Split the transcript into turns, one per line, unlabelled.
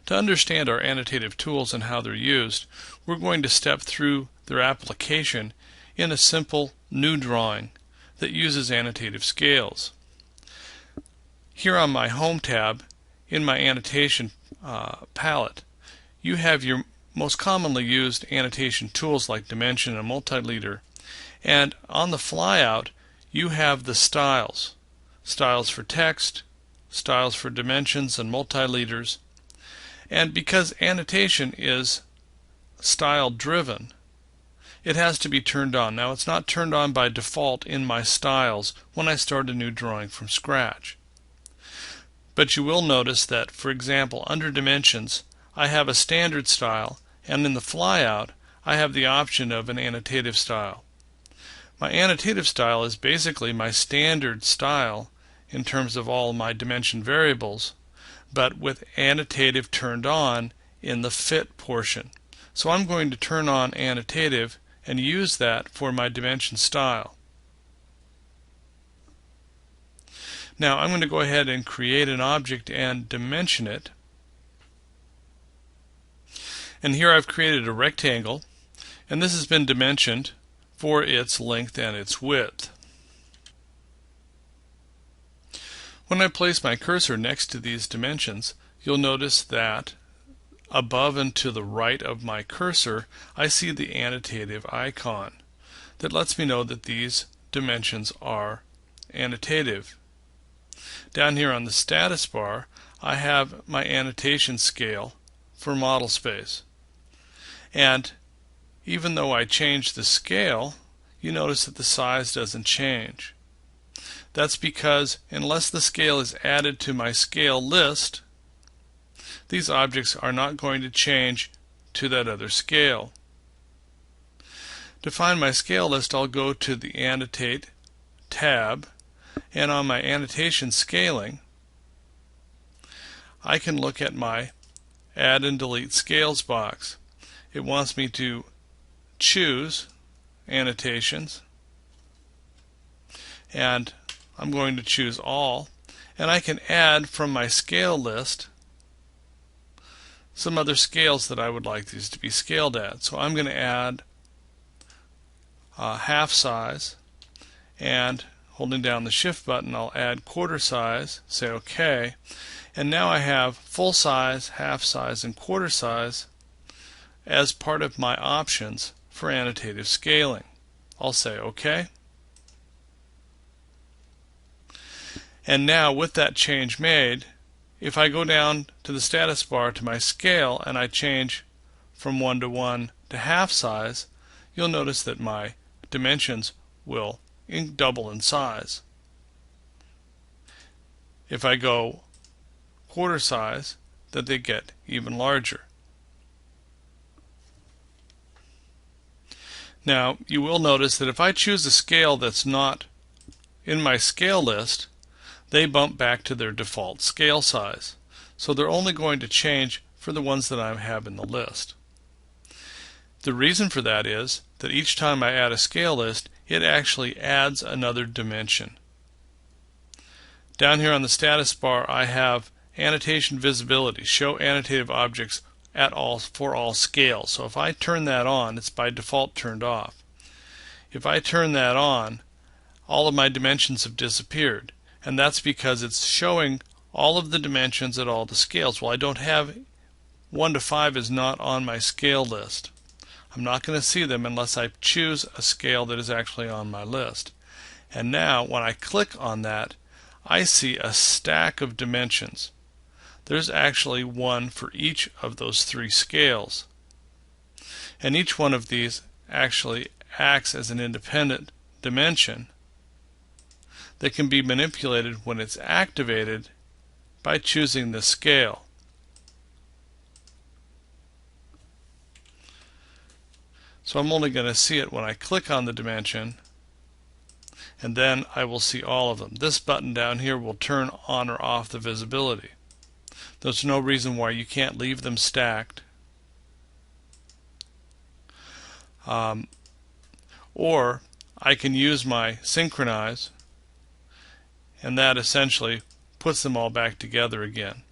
To understand our annotative tools and how they're used, we're going to step through their application in a simple new drawing that uses annotative scales. Here on my Home tab in my Annotation Palette, you have your most commonly used annotation tools like dimension and multileader, and on the flyout you have the styles for text, styles for dimensions and multileaders. And because annotation is style driven, it has to be turned on. Now it's not turned on by default in my styles when I start a new drawing from scratch. But you will notice that, for example, under dimensions I have a standard style, and in the flyout I have the option of an annotative style. My annotative style is basically my standard style in terms of all my dimension variables, but with annotative turned on in the fit portion. So I'm going to turn on annotative and use that for my dimension style. Now I'm going to go ahead and create an object and dimension it. And here I've created a rectangle, and this has been dimensioned for its length and its width. When I place my cursor next to these dimensions, you'll notice that above and to the right of my cursor I see the annotative icon that lets me know that these dimensions are annotative. Down here on the status bar I have my annotation scale for model space, and even though I change the scale, you notice that the size doesn't change. That's because unless the scale is added to my scale list, these objects are not going to change to that other scale. To find my scale list, I'll go to the Annotate tab, and on my Annotation Scaling I can look at my Add and Delete Scales box. It wants me to choose Annotations, and I'm going to choose All, and I can add from my scale list some other scales that I would like these to be scaled at. So I'm going to add half size, and holding down the Shift button I'll add quarter size, say OK, and now I have full size, half size, and quarter size as part of my options for annotative scaling. I'll say OK. And now with that change made, if I go down to the status bar to my scale and I change from 1:1 to half size, you'll notice that my dimensions will double in size. If I go quarter size, that they get even larger. Now you will notice that if I choose a scale that's not in my scale list, they bump back to their default scale size. So they're only going to change for the ones that I have in the list. The reason for that is that each time I add a scale list, it actually adds another dimension. Down here on the status bar I have Annotation Visibility, show annotative objects at all for all scales. So if I turn that on, it's by default turned off. If I turn that on, all of my dimensions have disappeared, and that's because it's showing all of the dimensions at all the scales. Well, I don't have 1 to 5 is not on my scale list. I'm not going to see them unless I choose a scale that is actually on my list. And now when I click on that, I see a stack of dimensions. There's actually one for each of those 3 scales. And each one of these actually acts as an independent dimension that can be manipulated when it's activated by choosing the scale. So I'm only going to see it when I click on the dimension, and then I will see all of them. This button down here will turn on or off the visibility. There's no reason why you can't leave them stacked. Or I can use my synchronize, and that essentially puts them all back together again.